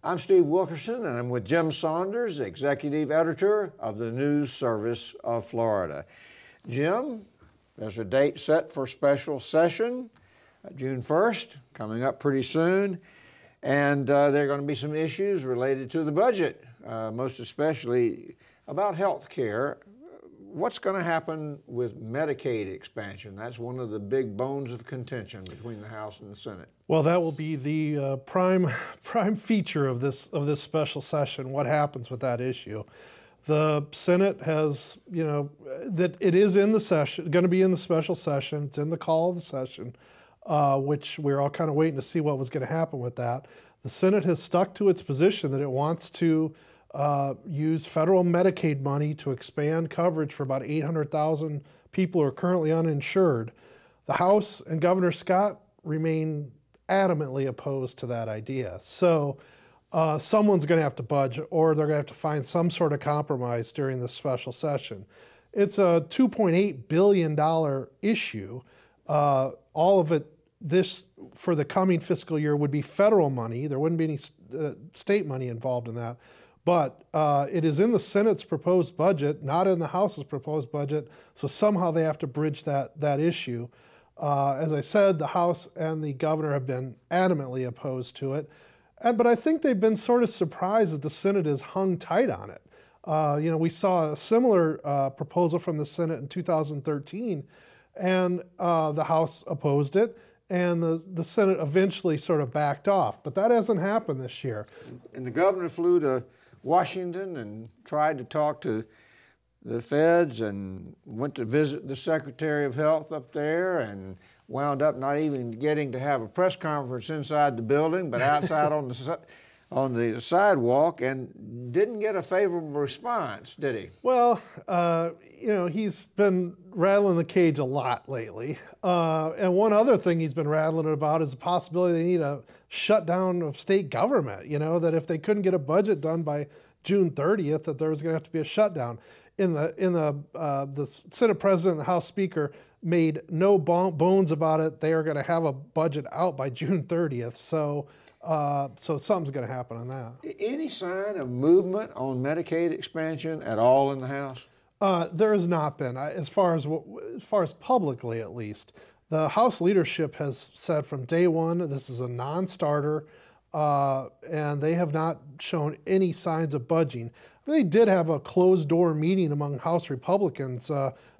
I'm Steve Wilkerson, and I'm with Jim Saunders, Executive Editor of the News Service of Florida. Jim, there's a date set for special session, June 1st, coming up pretty soon, and there are going to be some issues related to the budget, most especially about health care. What's going to happen with Medicaid expansion? That's one of the big bones of contention between the House and the Senate. Well, that will be the prime feature of this special session. What happens with that issue? The Senate has, that it is in the session, going to be in the special session. It's in the call of the session, which we're all kind of waiting to see what was going to happen with that. The Senate has stuck to its position that it wants to use federal Medicaid money to expand coverage for about 800,000 people who are currently uninsured. The House and Governor Scott remain adamantly opposed to that idea. So someone's going to have to budge, or they're going to have to find some sort of compromise during this special session. It's a $2.8 billion issue. All of it, this for the coming fiscal year, would be federal money. There wouldn't be any state money involved in that. But it is in the Senate's proposed budget, not in the House's proposed budget, so somehow they have to bridge that issue. As I said, the House and the governor have been adamantly opposed to it, but I think they've been sort of surprised that the Senate has hung tight on it. We saw a similar proposal from the Senate in 2013, and the House opposed it, and the Senate eventually sort of backed off. But that hasn't happened this year. And the governor flew to Washington and tried to talk to the feds and went to visit the Secretary of Health up there and wound up not even getting to have a press conference inside the building, but outside on the sidewalk, and didn't get a favorable response, did he? Well, he's been rattling the cage a lot lately. And one other thing he's been rattling about is the possibility they need a shutdown of state government, that if they couldn't get a budget done by June 30th, that there was going to have to be a shutdown. The Senate President and the House Speaker made no bones about it. They are going to have a budget out by June 30th. So something's going to happen on that. Any sign of movement on Medicaid expansion at all in the House? There has not been, as far as publicly at least. The House leadership has said from day one this is a non-starter, and they have not shown any signs of budging. They did have a closed-door meeting among House Republicans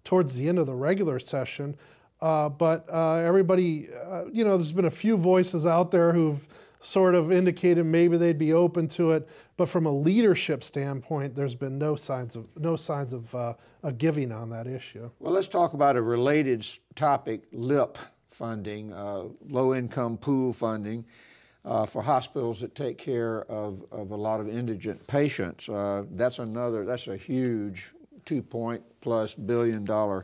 towards the end of the regular session, but everybody, there's been a few voices out there who've sort of indicated maybe they'd be open to it, but from a leadership standpoint, there's been no signs of a giving on that issue. Well, let's talk about a related topic: LIP funding, low-income pool funding for hospitals that take care of a lot of indigent patients. That's a huge $2+ billion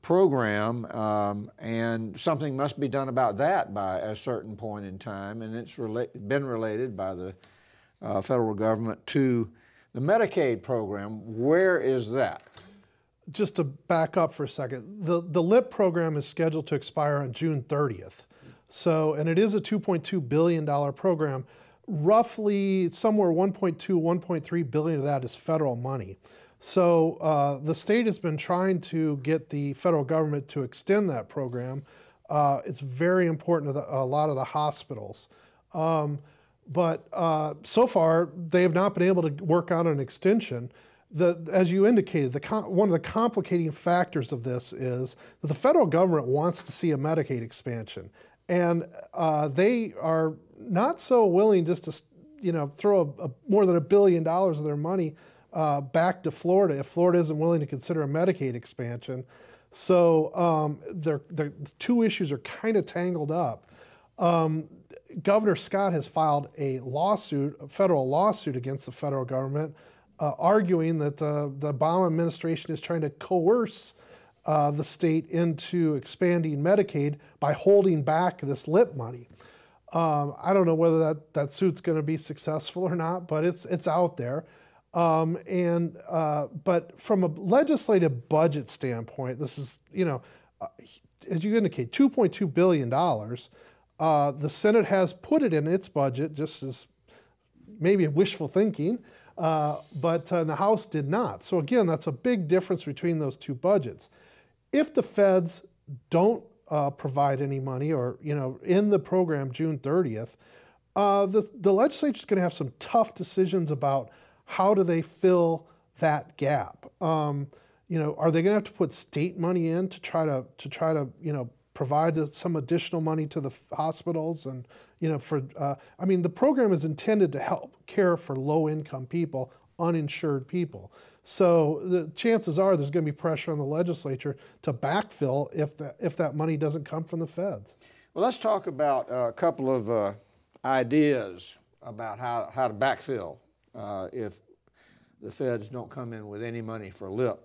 program, and something must be done about that by a certain point in time, and it's been related by the federal government to the Medicaid program. Where is that? Just to back up for a second, the LIP program is scheduled to expire on June 30th. And it is a $2.2 billion program. Roughly somewhere 1.3 billion of that is federal money. So the state has been trying to get the federal government to extend that program. It's very important to a lot of the hospitals. But so far, they have not been able to work out an extension. As you indicated, one of the complicating factors of this is that the federal government wants to see a Medicaid expansion. And they are not so willing just to, throw more than $1 billion of their money back to Florida if Florida isn't willing to consider a Medicaid expansion. So the two issues are kind of tangled up. Governor Scott has filed a federal lawsuit against the federal government, arguing that the Obama administration is trying to coerce the state into expanding Medicaid by holding back this LIP money. I don't know whether that suit's going to be successful or not, but it's out there. But from a legislative budget standpoint, this is, as you indicate, $2.2 billion. The Senate has put it in its budget, just as maybe wishful thinking, but the House did not. So again, that's a big difference between those two budgets. If the feds don't provide any money, or in the program June 30th, the legislature is going to have some tough decisions about how do they fill that gap. Are they going to have to put state money in to try to provide some additional money to the hospitals? And the program is intended to help care for low-income people, uninsured people. So the chances are there's going to be pressure on the legislature to backfill if that money doesn't come from the feds. Well, let's talk about a couple of ideas about how to backfill if the feds don't come in with any money for LIP.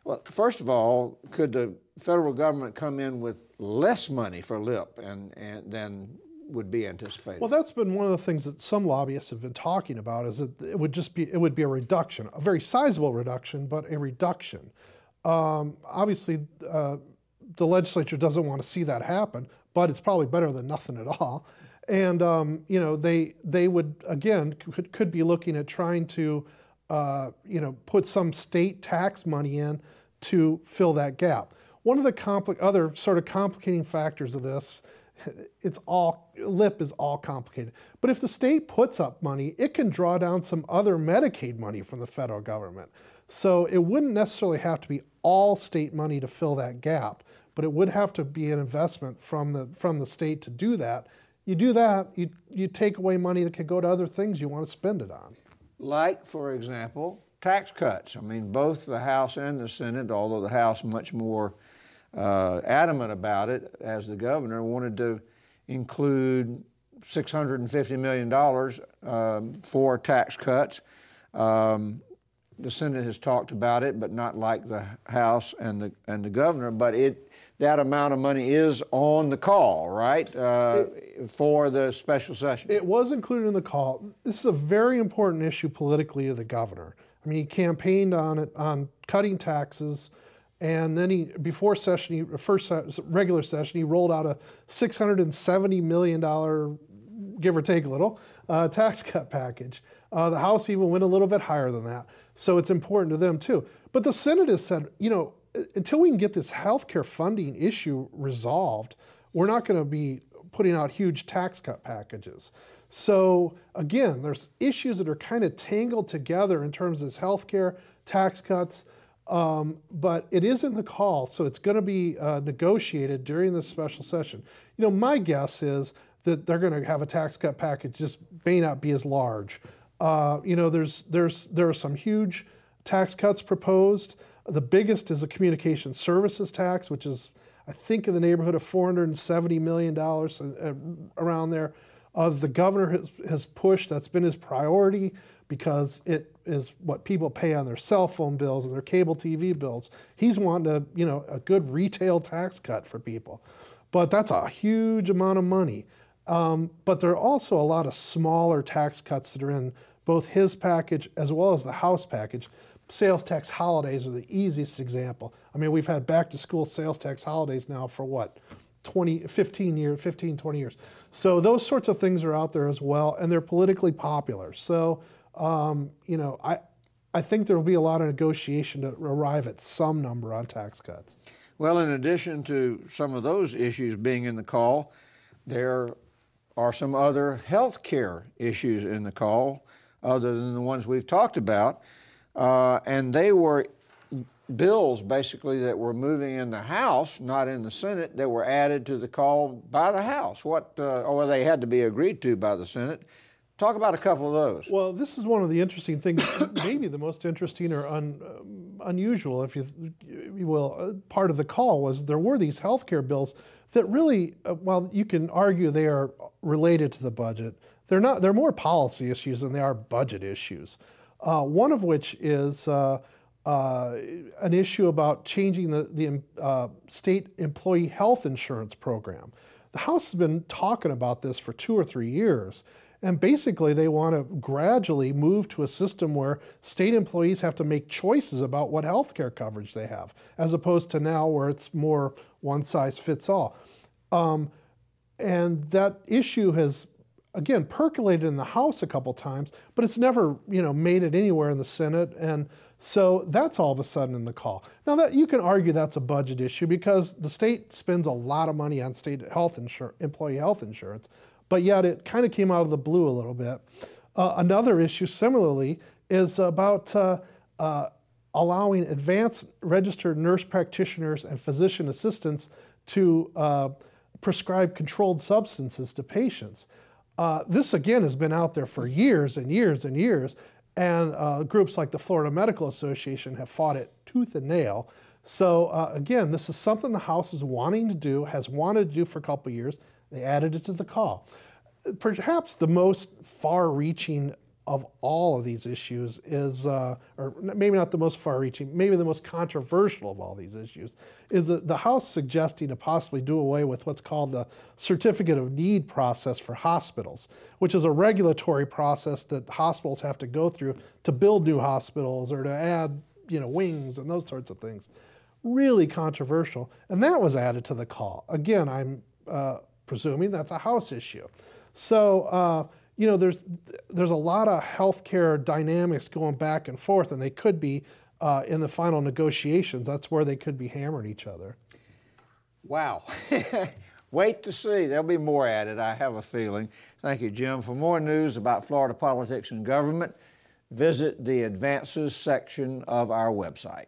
Well, first of all, could the federal government come in with less money for LIP than would be anticipated? Well, that's been one of the things that some lobbyists have been talking about, is that it would be a reduction, a very sizable reduction, but a reduction. Obviously, the legislature doesn't want to see that happen, but it's probably better than nothing at all. And they would, again, could be looking at trying to put some state tax money in to fill that gap. One of the other sort of complicating factors of this, LIP is all complicated. But if the state puts up money, it can draw down some other Medicaid money from the federal government. So it wouldn't necessarily have to be all state money to fill that gap, but it would have to be an investment from the state to do that. You do that, you take away money that could go to other things you want to spend it on. Like, for example, tax cuts. I mean, both the House and the Senate, although the House much more adamant about it, as the governor, wanted to include $650 million for tax cuts. The Senate has talked about it, but not like the House and the governor. But that amount of money is on the call, right, for the special session. It was included in the call. This is a very important issue politically to the governor. I mean, he campaigned on it, on cutting taxes, and then before first regular session, he rolled out a $670 million, give or take a little, tax cut package. The House even went a little bit higher than that. So it's important to them too. But the Senate has said, until we can get this healthcare funding issue resolved, we're not going to be putting out huge tax cut packages. So again, there's issues that are kind of tangled together in terms of this healthcare, tax cuts, but it is in the call, so it's going to be negotiated during this special session. My guess is that they're going to have a tax cut package, just may not be as large. There are some huge tax cuts proposed. The biggest is a communication services tax, which is, I think, in the neighborhood of $470 million, around there. The governor has pushed, that's been his priority, because it is what people pay on their cell phone bills and their cable TV bills. He's wanting a good retail tax cut for people. But that's a huge amount of money. But there are also a lot of smaller tax cuts that are in both his package as well as the House package. Sales tax holidays are the easiest example. I mean, we've had back-to-school sales tax holidays now for what, 15, 20 years. So those sorts of things are out there as well, and they're politically popular. So, I think there will be a lot of negotiation to arrive at some number on tax cuts. Well, in addition to some of those issues being in the call, there are some other health care issues in the call, other than the ones we've talked about. And they were bills, basically, that were moving in the House, not in the Senate, that were added to the call by the House. Or they had to be agreed to by the Senate. Talk about a couple of those. Well, this is one of the interesting things, maybe the most interesting or unusual, if you will, part of the call was there were these health care bills that really, while you can argue they are related to the budget, they're more policy issues than they are budget issues. One of which is an issue about changing the state employee health insurance program. The House has been talking about this for 2 or 3 years, and basically they want to gradually move to a system where state employees have to make choices about what health care coverage they have, as opposed to now where it's more one size fits all. And that issue has again, percolated in the House a couple times, but it's never, made it anywhere in the Senate. And so that's all of a sudden in the call. Now that you can argue that's a budget issue because the state spends a lot of money on state health insurance, employee health insurance, but yet it kind of came out of the blue a little bit. Another issue similarly is about allowing advanced registered nurse practitioners and physician assistants to prescribe controlled substances to patients. This again has been out there for years and years and years, and groups like the Florida Medical Association have fought it tooth and nail. So again, this is something the House is wanting to do, has wanted to do for a couple of years. They added it to the call. Perhaps the most far-reaching of all of these issues is, or maybe not the most far-reaching, maybe the most controversial of all these issues, is that the House suggesting to possibly do away with what's called the Certificate of Need process for hospitals, which is a regulatory process that hospitals have to go through to build new hospitals or to add, wings and those sorts of things. Really controversial, and that was added to the call. Again, I'm presuming that's a House issue. So, there's a lot of healthcare dynamics going back and forth, and they could be in the final negotiations. That's where they could be hammering each other. Wow. Wait to see. There'll be more added, I have a feeling. Thank you, Jim. For more news about Florida politics and government, visit the Advances section of our website.